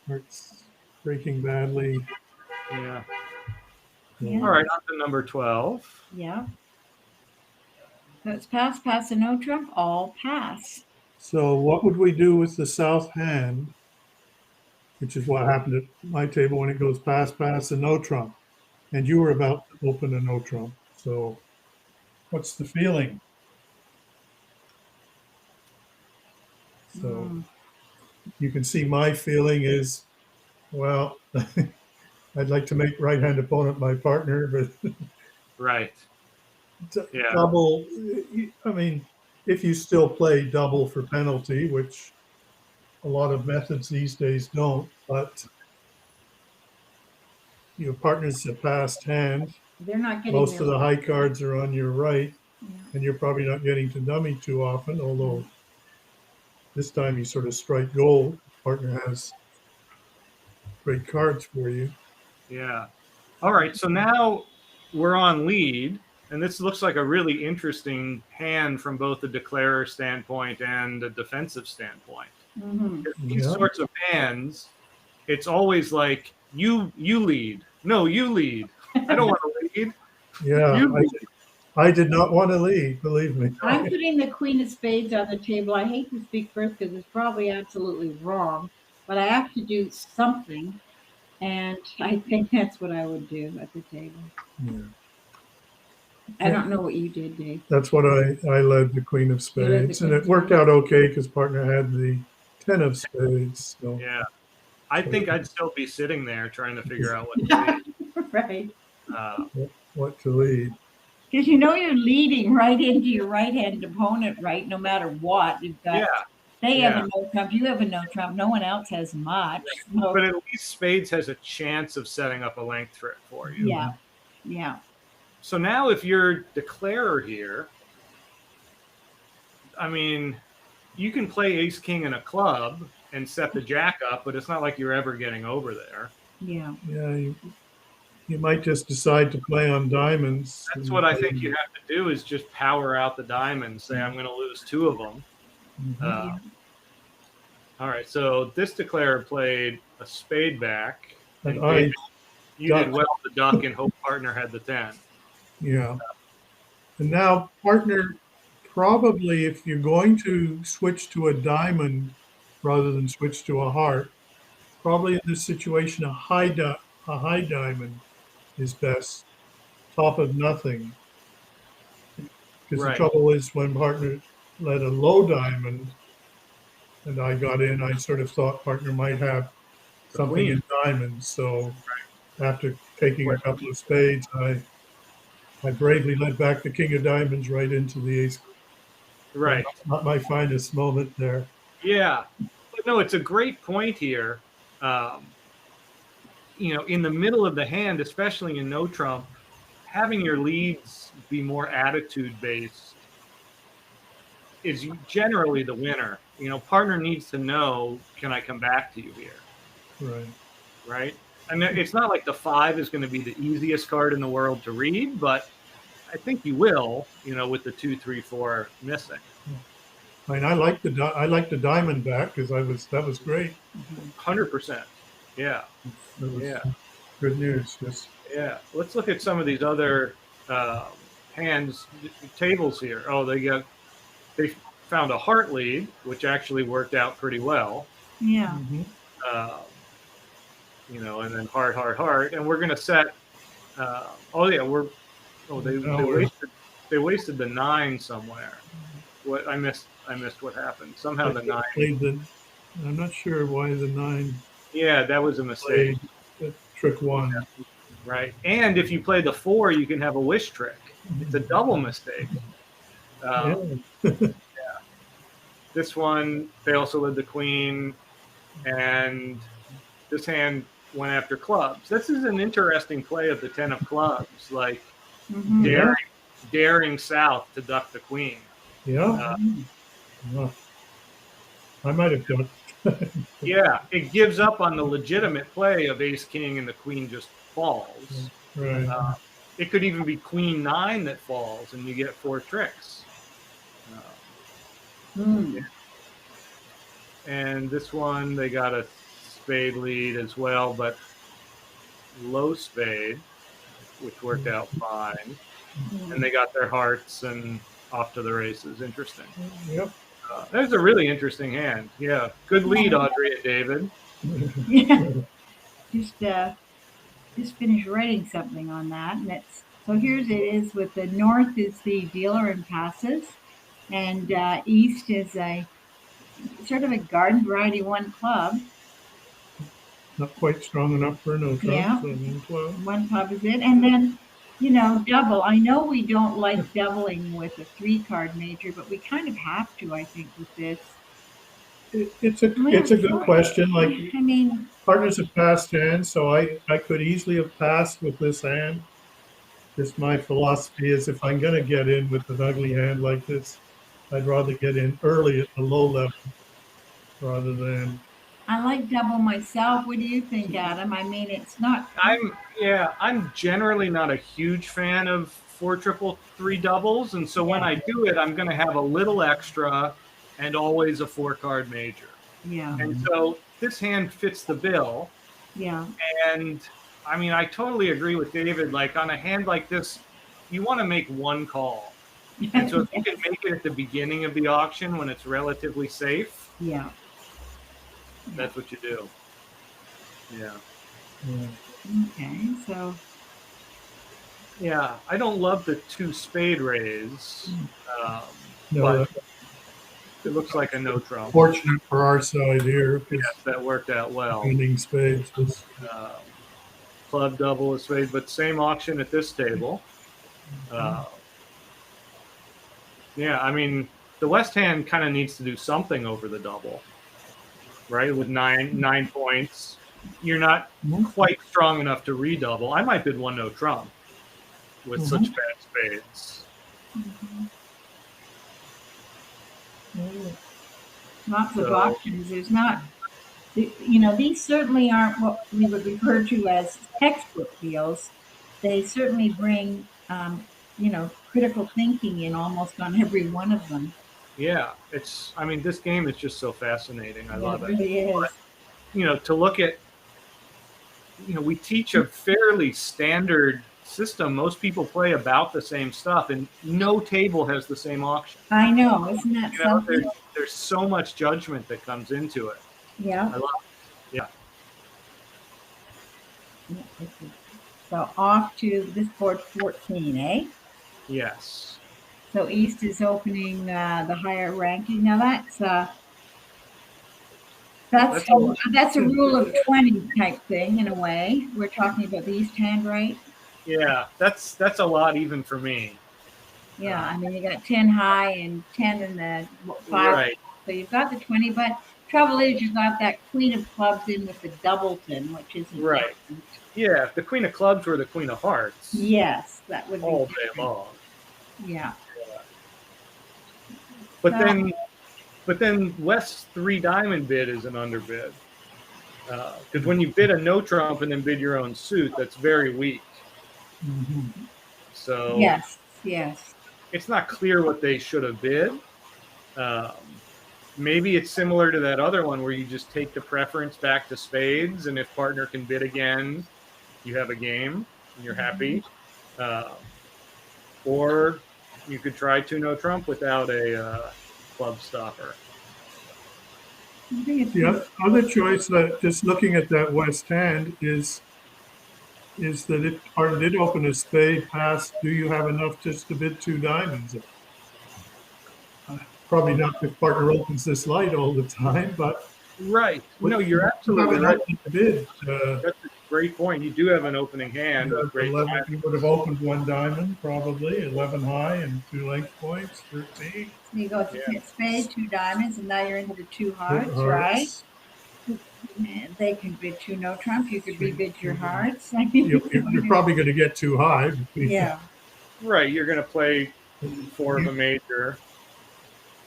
hearts breaking badly. Yeah. Yeah. All right, on to number 12. Yeah. So it's pass, and no trump, all pass. So what would we do with the South hand, which is what happened at my table when it goes pass, and no trump? And you were about to open a no trump. So what's the feeling? So you can see my feeling is, well, I'd like to make right-hand opponent my partner, but right. Yeah. Double, I mean, if you still play double for penalty, which a lot of methods these days don't, but your partner's a passed hand. They're not getting most of the high cards are on your right, and you're probably not getting to dummy too often, although this time you sort of strike gold. Partner has great cards for you. Yeah. All right. So now we're on lead, and this looks like a really interesting hand from both the declarer standpoint and the defensive standpoint. These sorts of hands, it's always like you lead. No, you lead. I don't want to lead. Yeah, You lead. I did not want to lead, believe me. I'm putting the Queen of Spades on the table. I hate to speak first because it's probably absolutely wrong, but I have to do something, and I think that's what I would do at the table. Yeah. I don't know what you did, Dave. That's what I led the Queen of You led the Spades, and Queen it of worked Spades. out okay because partner had the 10 of Spades. So Yeah. I think I'd still be sitting there trying to figure out what to lead. Right. what to lead? Because you know you're leading right into your right-hand opponent, right? No matter what. You've got Yeah. they have a no trump, you have a no trump, no one else has much. So, But at least Spades has a chance of setting up a length trick for you. yeah. Yeah. So now if you're declarer here, I mean, you can play ace king and a club and set the jack up, but it's not like you're ever getting over there. Yeah. Yeah, you might just decide to play on diamonds. That's what I think you have to do is just power out the diamonds. Say, I'm going to lose 2 of them. All right, so this declarer played a spade back. And you did well to duck and hope partner had the 10. Yeah. And now partner, probably if you're going to switch to a diamond rather than switch to a heart, probably in this situation, a high diamond is best, top of nothing. Because the trouble is when partner led a low diamond and I got in, I sort of thought partner might have something in diamonds. So after taking a couple of spades, I bravely led back the king of diamonds right into the ace. Right. Not my finest moment there. Yeah. But no, it's a great point here. You know, in the middle of the hand, especially in no trump, having your leads be more attitude based is generally the winner. You know, partner needs to know, can I come back to you here? Right. Right. I mean, it's not like the 5 is going to be the easiest card in the world to read, but I think you will, you know, with the 2, 3, 4 missing. I mean, I like the diamond back because that was great. 100%. Yeah. That was good news. Yes. Yeah. Let's look at some of these other hands tables here. Oh, they found a heart lead, which actually worked out pretty well. Yeah. You know, and then heart, and we're going to set. They wasted the 9 somewhere. What I missed what happened. Somehow the 9. I'm not sure why the 9. Yeah, that was a mistake. Trick 1. Right, and if you play the 4, you can have a wish trick. It's a double mistake. This one, they also led the queen, and this hand went after clubs. This is an interesting play of the 10 of clubs, like daring south to duck the queen. Yeah. I might have done it. Yeah, it gives up on the legitimate play of ace king and the queen just falls. Right. It could even be queen 9 that falls, and you get 4 tricks. And this one, they got a spade lead as well, but low spade, which worked out fine. And they got their hearts and off to the races. Interesting. Yep. That's a really interesting hand. Yeah. Good lead, Audrey and David. Yeah. Just finished writing something on that. And so here's it is with the north is the dealer and passes, and east is a sort of a garden variety 1 club. Not quite strong enough for no trump. Yeah. So 1 club is it. And then, you know, double. I know we don't like doubling with a 3-card major, but we kind of have to, I think, with this. It's a good question. Like, I mean, partners have passed hands, so I could easily have passed with this hand. Just my philosophy is if I'm going to get in with an ugly hand like this, I'd rather get in early at the low level rather than I like double myself. What do you think, Adam? I mean, it's not. I'm generally not a huge fan of 4 triple 3 doubles, and so when Yeah. I do it, I'm going to have a little extra and always a 4 card major. Yeah. And so this hand fits the bill. Yeah. And I mean, I totally agree with David. Like on a hand like this, you want to make one call. And so if you can make it at the beginning of the auction when it's relatively safe, Yeah. that's what you do. Yeah. Okay. So. Yeah. I don't love the 2 spade raise, No, but it looks like a no trump. fortunate for our side here because Yes, that worked out well. winning spades was Club double is spade, but same auction at this table. Yeah, I mean, the West hand kind of needs to do something over the double, right? With 9 points, you're not quite strong enough to redouble. I might bid 1 no trump with such bad spades. Lots of options. There's not, you know, these certainly aren't what we would refer to as textbook deals. They certainly bring, you know, critical thinking in almost on every one of them. Yeah, I mean, this game is just so fascinating. I love It really is. But, you know, to look at, you know, we teach a fairly standard system. Most people play about the same stuff, and no table has the same auction. I know, isn't that You know, something? there's so much judgment that comes into it. Yeah. I love it. Yeah. So off to this board 14, eh? Yes. So East is opening the higher ranking. Now that's a rule of 20 type thing in a way. We're talking about the East hand, right? Yeah, that's a lot even for me. Yeah, I mean, you got 10 high and 10 in the 5. Right. So you've got the 20, but trouble is you've got that queen of clubs in with the doubleton, which isn't right. Different. Yeah, if the queen of clubs were the queen of hearts. Yes, that would be all day long. Yeah. But then West's 3 diamond bid is an underbid. Because when you bid a no trump and then bid your own suit, that's very weak. So yes, it's not clear what they should have bid. Maybe it's similar to that other one where you just take the preference back to spades, and if partner can bid again, you have a game and you're happy. Or you could try 2 no trump without a club stopper. The other choice, just looking at that West hand, is that if partner did open a spade pass, do you have enough just to bid 2 diamonds? Probably not if partner opens this light all the time, but right. No, you're absolutely right. Bid. That's a great point. You do have an opening hand. You would have opened 1 diamond, probably 11 high and 2 length points, 13. You go to spade, 2 diamonds, and now you're into the 2 hearts, right? And they can bid 2 no trump. You could rebid your hearts. You're probably going to get too high. Yeah. Right. You're going to play 4 of a major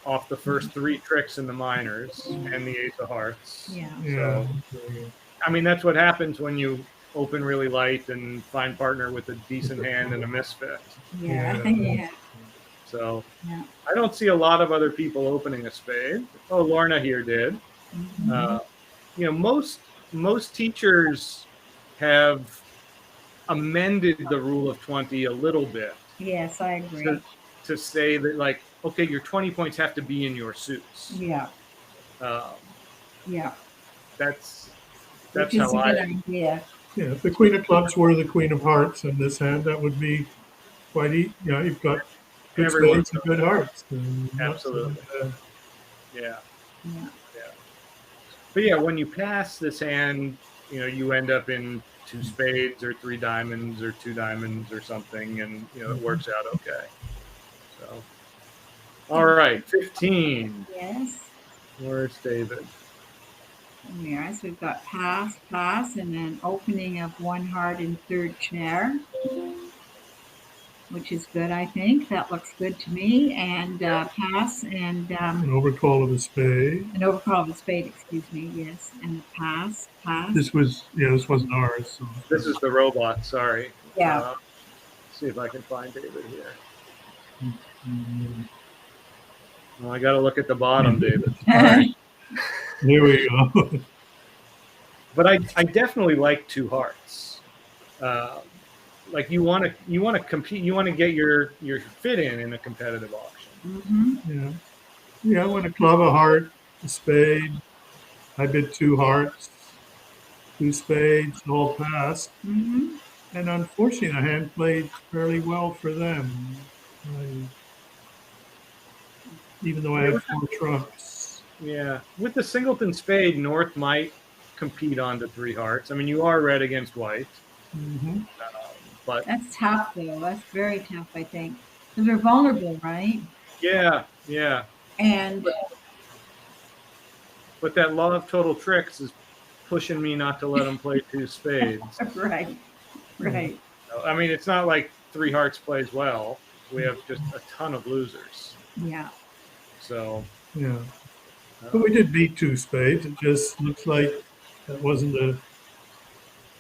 off the first 3 tricks in the minors and the ace of hearts. Yeah. So, I mean, that's what happens when you open really light and find partner with a decent hand and a misfit. Yeah. So I don't see a lot of other people opening a spade. Oh, Lorna here did. You know, most teachers have amended the rule of 20 a little bit. Yes, I agree. To say that, like, okay, your 20 points have to be in your suits. Yeah. That's Which how I. Yeah. Yeah. If the queen of clubs were the queen of hearts in this hand, that would be quite easy. You know, you've got good spades and good hearts. Absolutely. Yeah. But yeah, when you pass this hand, you know, you end up in 2 spades or 3 diamonds or 2 diamonds or something, and you know it works out okay. So, all right, 15. Yes. Where's David? Yes, we've got pass, and then opening of 1 heart in 3rd chair. which is good, I think. That looks good to me. And pass and An overcall of a spade. an overcall of a spade, excuse me, yes. And pass. This wasn't ours. So This is the robot. Sorry. Yeah. See if I can find David here. Mm, Well, I got to look at the bottom, David. Sorry. Here we go. But I definitely like two hearts. Like you want to compete. You want to get your fit in a competitive auction. Mm-hmm. Yeah, when a club, a heart, a spade. I bid two hearts, two spades, all passed. Mm-hmm. And unfortunately, the hand played fairly well for them. Even though I had four trumps. Yeah, with the singleton spade, North might compete on the three hearts. I mean, you are red against white, Mm-hmm. but That's tough, though. That's very tough, I think. Because they're vulnerable, right? yeah. And But that law of total tricks is pushing me not to let them play two spades. right. I mean, it's not like three hearts plays well. We have just a ton of losers. Yeah. So Yeah. But we did beat two spades. It just looks like that wasn't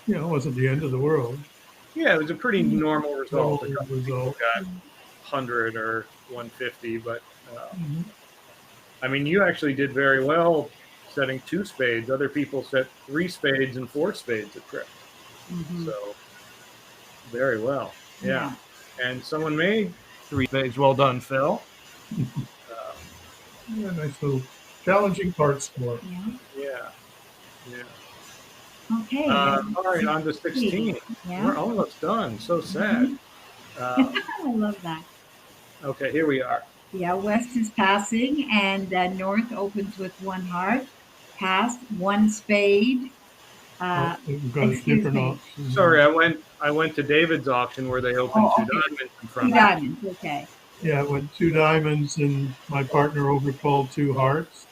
wasn't the end of the world. yeah, it was a pretty normal result. A couple Result. got 100 or 150, but Mhm. I mean, you actually did very well setting two spades. Other people set three spades and four spades at trip. Mm-hmm. So very well. Yeah. And someone made three spades. Well done, Phil. Yeah, nice little challenging part score. Yeah. Okay. All right, on to 16. Yeah. We're almost done. So sad. I love that. Okay, here we are. Yeah, West is passing, and North opens with one heart, pass, one spade. We've got a excuse different me. option. Sorry, I went to David's auction where they opened two diamonds in front Two of me. diamonds, okay. Yeah, it went two diamonds, and my partner overcalled two hearts.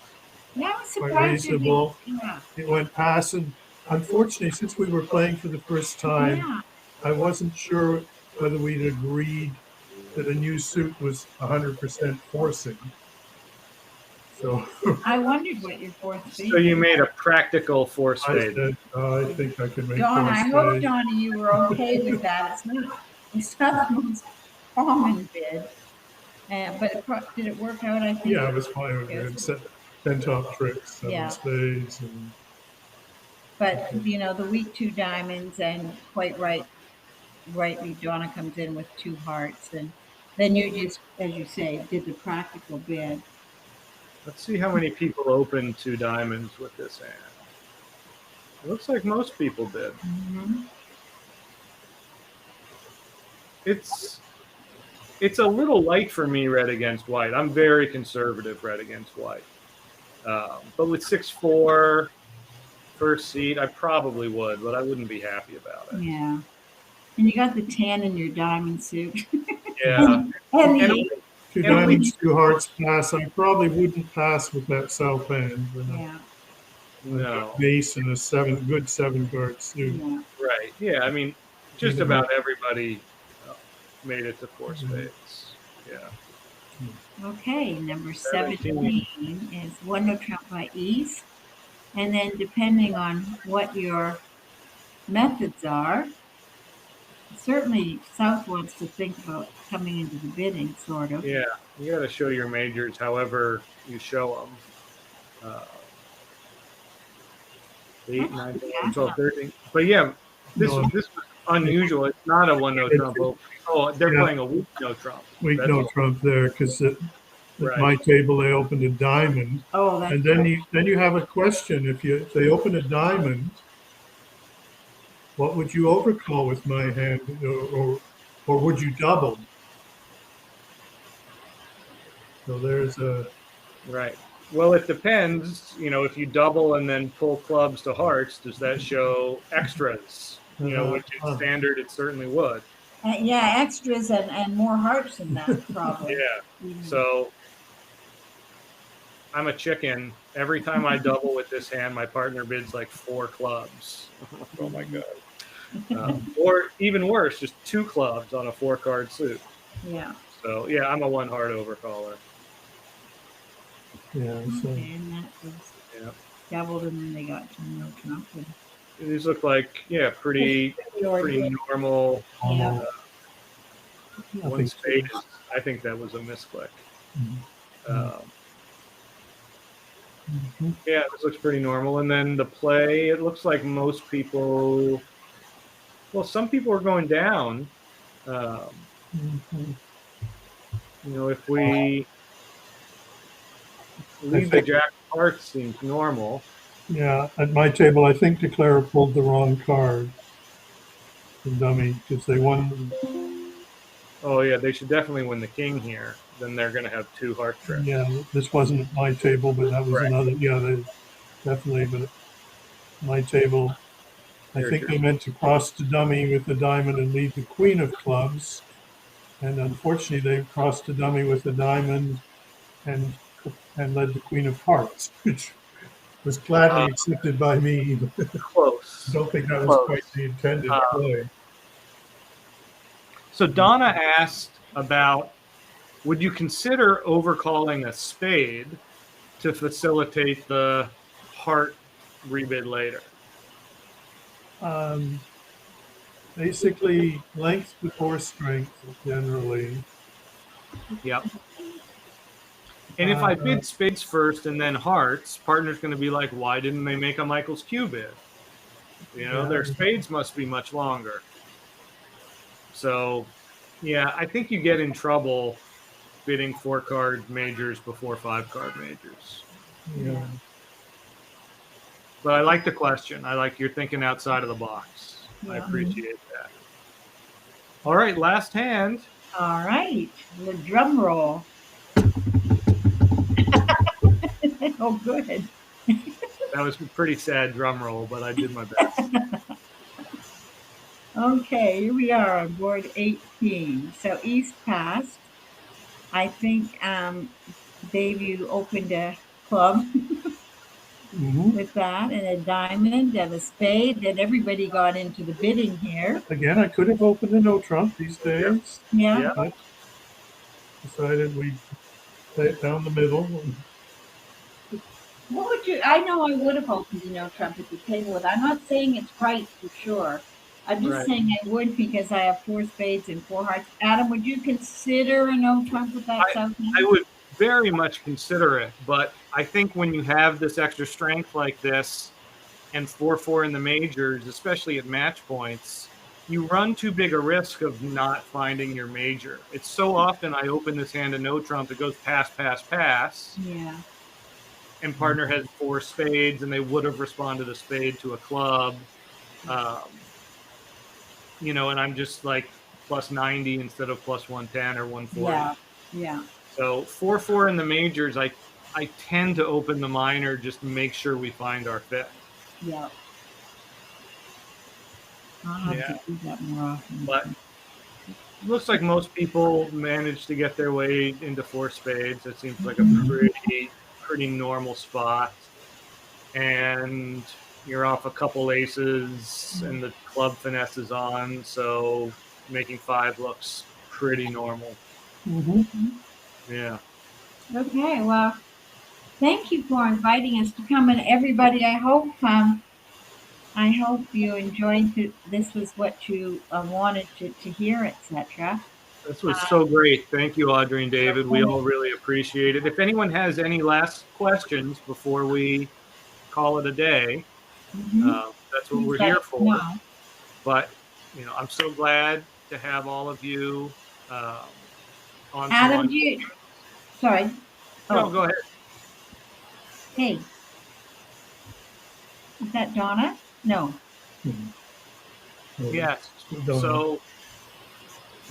Yeah, I was Quite surprised. reasonable. Yeah. It went past, and unfortunately, since we were playing for the first time, Yeah. I wasn't sure whether we'd agreed that a new suit was 100% forcing. So I wondered what your fourth spade. So you made a practical four I spade. said, I think I can make Donna, I hope, four spades. Donna, you were okay with that. It's not the most common bid. But did it work out, I think? Yeah, it was fine with it. Set 10 top tricks, seven Yeah. spades. And But, the weak two diamonds, and quite rightly, Donna comes in with two hearts. And then you just, as you say, did the practical bid. Let's see how many people opened two diamonds with this hand. It looks like most people did. Mm-hmm. It's a little light for me, red against white. I'm very conservative, red against white. But with 6-4 first seed, I probably would, but I wouldn't be happy about it. Yeah. And you got the tan in your diamond suit. Yeah. And two diamonds, two hearts pass. I probably wouldn't pass with that south hand. yeah. No. Base and a good seven card suit. Yeah. Right. Yeah. I mean, just about everybody made it to four spades. Yeah. Okay, number 17 is one no trump by east. And then depending on what your methods are, certainly South wants to think about coming into the bidding, sort of. Yeah. You got to show your majors however you show them. 8, 9, 10, 12, 13. But yeah, this was unusual. It's not a one no trump opening. Oh, they're playing a weak no trump. Weak no trump there because at my table they opened a diamond. Oh, that's and then you have a question. If they open a diamond, what would you overcall with my hand, or would you double? So there's a right. Well, it depends. If you double and then pull clubs to hearts, does that show extras? Which is standard, it certainly would. yeah, extras and more hearts than that, probably. Yeah. So I'm a chicken. Every time I double with this hand, my partner bids like 4 clubs. Oh my God. Or even worse, just 2 clubs on a 4-card suit. Yeah. So yeah, I'm a 1 heart overcaller. Yeah. So Okay, and that was Yeah. doubled, and then they got to no trump. And These look like pretty normal. Yeah. I 1 think spade. I think that was a misclick. Yeah, this looks pretty normal. And then the play, it looks like most people. Well, some people are going down. If we leave the Jack of Hearts, seems normal. Yeah, at my table, I think Declare pulled the wrong card. The dummy, because they won. Oh yeah, they should definitely win the king here. Then they're going to have 2 heart tricks. Yeah, this wasn't at my table, but that was Right. another. Yeah, they definitely. But at my table, I think they meant to cross the dummy with the diamond and lead the queen of clubs, and unfortunately, they crossed the dummy with the diamond and led the queen of hearts, which was gladly accepted by me. Close. Don't think that was quite the intended play. So Donna asked about, would you consider overcalling a spade to facilitate the heart rebid later? Basically, length before strength, generally. Yep. And if I bid spades first and then hearts, partner's going to be like, why didn't they make a Michael's Q bid? Their spades must be much longer. So, yeah, I think you get in trouble bidding 4-card majors before 5-card majors. Yeah. But I like the question. I like you're thinking outside of the box. Yeah. I appreciate that. All right, last hand. All right, the drum roll. Oh, good. That was a pretty sad drum roll, but I did my best. Okay, here we are on board 18. So East passed. I think, Dave, you opened a club with that, and a diamond and a spade. Then everybody got into the bidding here. Again, I could have opened a no trump these days. Yeah. But decided we'd play it down the middle. What would you? I know I would have opened a no trump at the table. I'm not saying it's right for sure. I'm just saying I would because I have 4 spades and 4 hearts. Adam, would you consider a no trump with that stuff? I would very much consider it, but I think when you have this extra strength like this and 4-4 in the majors, especially at match points, you run too big a risk of not finding your major. It's so often I open this hand a no trump, it goes pass, pass, pass. Yeah. And partner has 4 spades, and they would have responded a spade to a club. And I'm just like plus 90 instead of plus 110 or 140. Yeah. So 4-4 in the majors, I tend to open the minor just to make sure we find our fit. Yeah. I'll have to do that more often. But it looks like most people manage to get their way into 4 spades. It seems like a pretty normal spot. And you're off a couple aces and the club finesse is on, so making 5 looks pretty normal. Yeah. Okay, well, thank you for inviting us to come, and everybody, I hope you enjoyed this was what you wanted to hear, etc. This was so great. Thank you, Audrey and David. We all really appreciate it. If anyone has any last questions before we call it a day, that's what we're here for. No. But, I'm so glad to have all of you on. Adam, sorry. No, go ahead. Hey. Is that Donna? No. Yes. So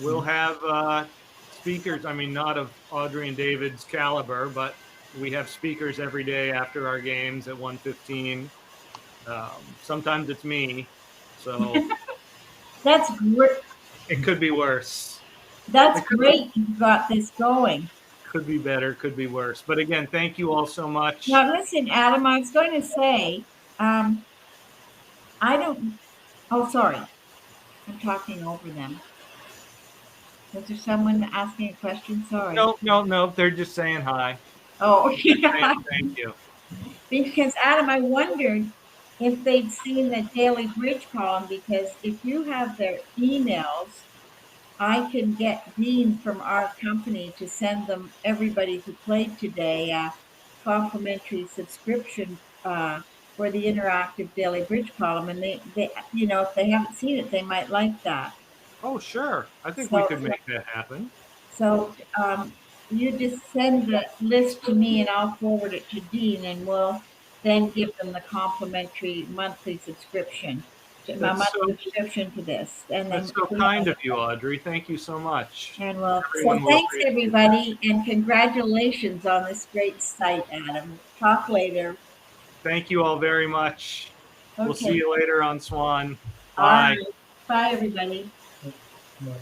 we'll have speakers. I mean, not of Audrey and David's caliber, but we have speakers every day after our games at 1:15. Sometimes it's me. So that's great. It could be worse. That's great. You've got this going. Could be better, could be worse. But again, thank you all so much. Now, listen, Adam, I was going to say, sorry. I'm talking over them. Was there someone asking a question? Sorry. No. They're just saying hi. Oh, Saying thank you. because Adam, I wondered if they'd seen the daily bridge column, because if you have their emails, I can get Dean from our company to send them, everybody who played today, a complimentary subscription for the interactive daily bridge column. And they, if they haven't seen it, they might like that. Oh, sure. I think we So, could make that happen. so you just send the list to me and I'll forward it to Dean, and we'll then give them the complimentary monthly subscription, to this. And That's then, so kind of you, Audrey. Thank you so much. and so Everyone will thanks appreciate it. everybody, and congratulations on this great site, Adam. Talk later. Thank you all very much. We'll see Okay. you later on Swan. All Bye. right. Bye, everybody. Right.